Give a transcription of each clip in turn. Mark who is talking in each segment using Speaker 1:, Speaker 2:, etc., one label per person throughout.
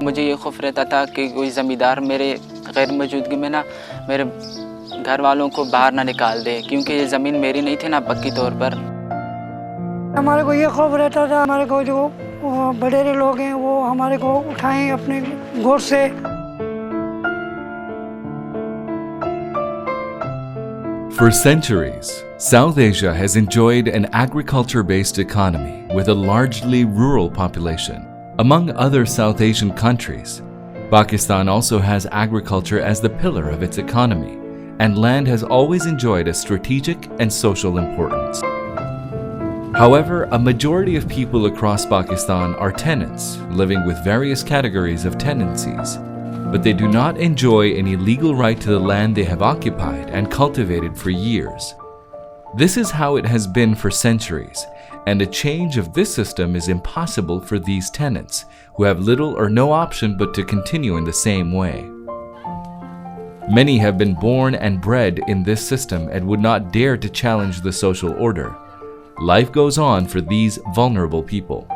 Speaker 1: मुझे ये खौफ रहता था कि कोई ज़मींदार मेरे गैर मौजूदगी में ना मेरे घर वालों को बाहर ना निकाल दे, क्योंकि ये ज़मीन मेरी नहीं थी ना पक्की तौर पर।
Speaker 2: हमारे को ये खौफ रहता था हमारे को जो बड़े लोग हैं वो हमारे को उठाएं अपने गोद से।
Speaker 3: For centuries, South Asia has enjoyed an agriculture-based economy with a largely rural population. Among other South Asian countries, Pakistan also has agriculture as the pillar of its economy, and land has always enjoyed a strategic and social importance. However, a majority of people across Pakistan are tenants, living with various categories of tenancies. But they do not enjoy any legal right to the land they have occupied and cultivated for years. This is how it has been for centuries, and a change of this system is impossible for these tenants, who have little or no option but to continue in the same way. Many have been born and bred in this system and would not dare to challenge the social order. Life goes on for these vulnerable people.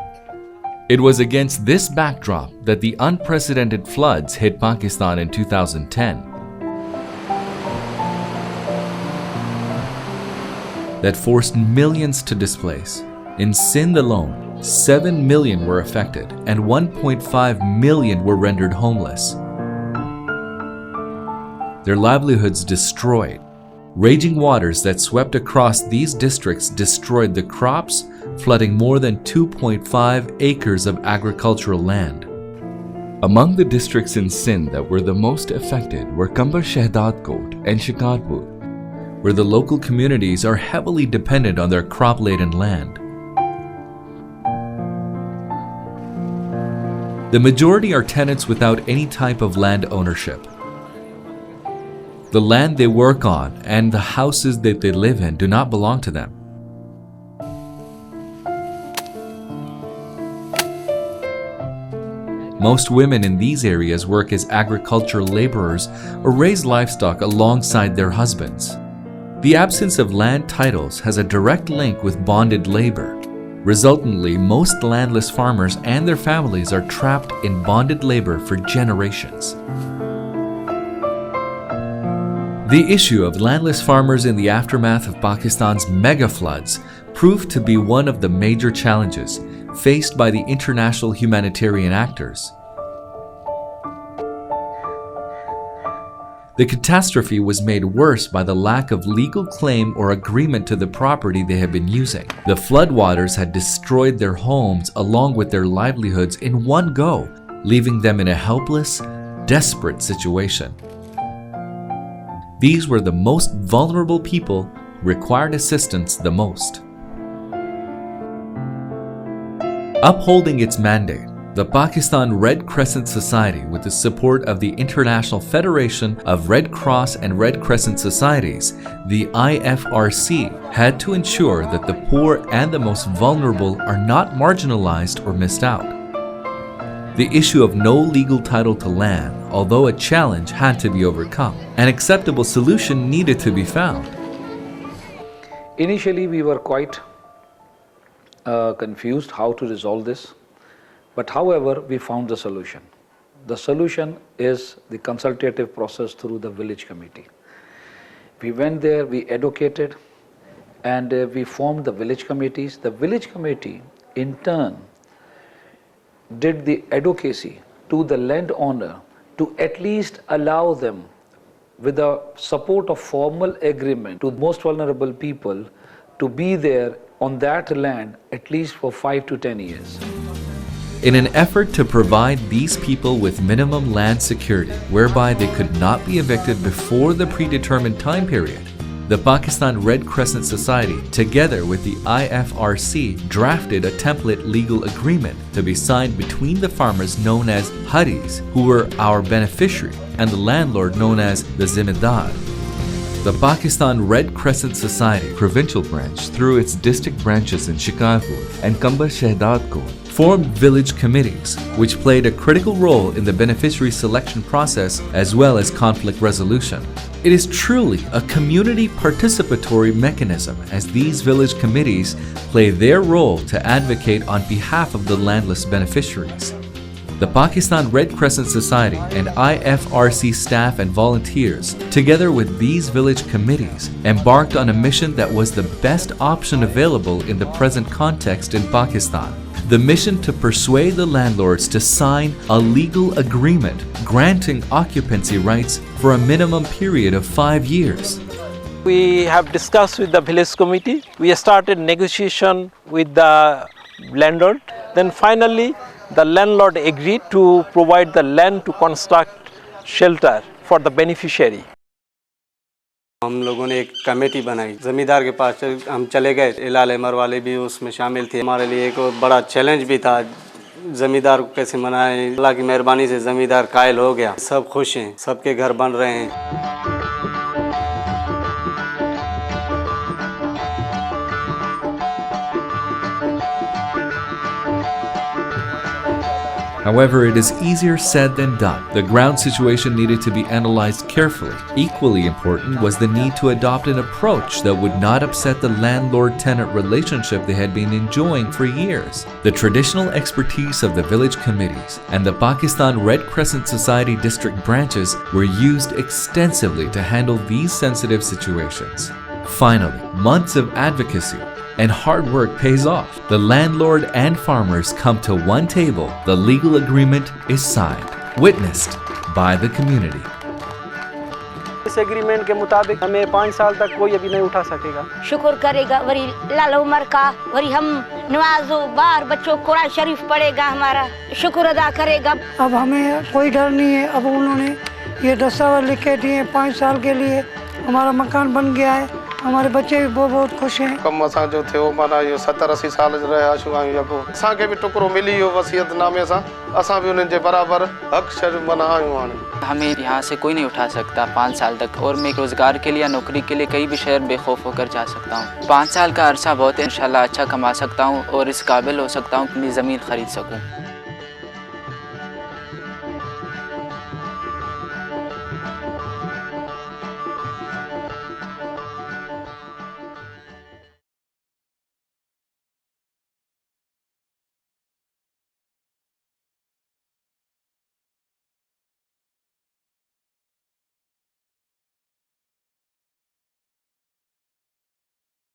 Speaker 3: It was against this backdrop that the unprecedented floods hit Pakistan in 2010. That forced millions to displace. In Sindh alone, 7 million were affected and 1.5 million were rendered homeless. Their livelihoods destroyed. Raging waters that swept across these districts destroyed the crops, flooding more than 2.5 acres of agricultural land. Among the districts in Sindh that were the most affected were Kambar Shahdadkot and Shikarpur, where the local communities are heavily dependent on their crop-laden land. The majority are tenants without any type of land ownership. The land they work on and the houses that they live in do not belong to them. Most women in these areas work as agricultural laborers or raise livestock alongside their husbands. The absence of land titles has a direct link with bonded labor. Resultantly, most landless farmers and their families are trapped in bonded labor for generations. The issue of landless farmers in the aftermath of Pakistan's mega floods proved to be one of the major challenges faced by the international humanitarian actors. The catastrophe was made worse by the lack of legal claim or agreement to the property they had been using. The floodwaters had destroyed their homes along with their livelihoods in one go, leaving them in a helpless, desperate situation. These were the most vulnerable people who required assistance the most. Upholding its mandate, the Pakistan Red Crescent Society, with the support of the International Federation of Red Cross and Red Crescent Societies, the IFRC, had to ensure that the poor and the most vulnerable are not marginalized or missed out. The issue of no legal title to land, although a challenge, had to be overcome. An acceptable solution needed to be found.
Speaker 4: Initially, we were quite confused how to resolve this, but however, we found the solution. The solution is the consultative process through the village committee. We went there, we advocated, and we formed the village committees. The village committee, in turn, did the advocacy to the landowner to at least allow them, with the support of formal agreement to most vulnerable people, to be there on that land at least for 5 to 10 years.
Speaker 3: In an effort to provide these people with minimum land security, whereby they could not be evicted before the predetermined time period, the Pakistan Red Crescent Society, together with the IFRC, drafted a template legal agreement to be signed between the farmers known as Haris, who were our beneficiary, and the landlord known as the Zimidar. The Pakistan Red Crescent Society provincial branch, through its district branches in Shikarpur and Kambar Shahdadkot, formed village committees, which played a critical role in the beneficiary selection process as well as conflict resolution. It is truly a community participatory mechanism, as these village committees play their role to advocate on behalf of the landless beneficiaries. The Pakistan Red Crescent Society and IFRC staff and volunteers, together with these village committees, embarked on a mission that was the best option available in the present context in Pakistan. The mission to persuade the landlords to sign a legal agreement granting occupancy rights for a minimum period of 5 years.
Speaker 5: We have discussed with the village committee. We started negotiation with the landlord. Then finally, the landlord agreed to provide the land to construct shelter for the beneficiary.
Speaker 6: हम लोगों ने एक committee बनाई, ज़मींदार के पास हम चले गए, इलाल अमर वाले भी उसमें शामिल थे। हमारे लिए एक बड़ा चैलेंज भी था, ज़मींदार को कैसे मनाएं। अल्लाह की मेहरबानी से ज़मींदार कायल हो गया, सब खुश हैं, सबके घर बन रहे हैं।
Speaker 3: However, it is easier said than done. The ground situation needed to be analyzed carefully. Equally important was the need to adopt an approach that would not upset the landlord-tenant relationship they had been enjoying for years. The traditional expertise of the village committees and the Pakistan Red Crescent Society district branches were used extensively to handle these sensitive situations. Finally, months of advocacy and hard work pays off. The landlord and farmers come to one table. The legal agreement is signed, witnessed by the community.
Speaker 7: इस agreement के मुताबिक हमें 5 साल तक कोई अभी नहीं उठा सकेगा।
Speaker 8: शुक्र करेगा वरी लाल उमर का, वरी हम नवाजो बार बच्चों कुरान शरीफ पढ़ेगा, हमारा शुक्र अदा करेगा।
Speaker 2: अब हमें कोई डर नहीं है। अब उन्होंने ये दस्तावेज लिख के दिए 5 साल के लिए, हमारा मकान बन गया है, हमारे बच्चे भी बहुत खुश हैं।
Speaker 9: कम असां जो थियो माना यो 70-80 साल रहिया आहियूं यको असांखे भी टुकड़ो मिली वियो वसीयतनामे सां, असां भी उन्हनि जे बराबर हक़ शर माना आहियूं। हाणे
Speaker 1: हमें यहाँ से कोई नहीं उठा सकता 5 साल तक, और मैं रोज़गार के लिए या नौकरी के लिए कहीं भी शहर बेखौफ होकर जा सकता हूँ। 5 साल का अरसा बहुत है, इंशाल्लाह अच्छा कमा सकता हूँ और इस काबिल हो सकता हूँ अपनी ज़मीन ख़रीद सकूँ।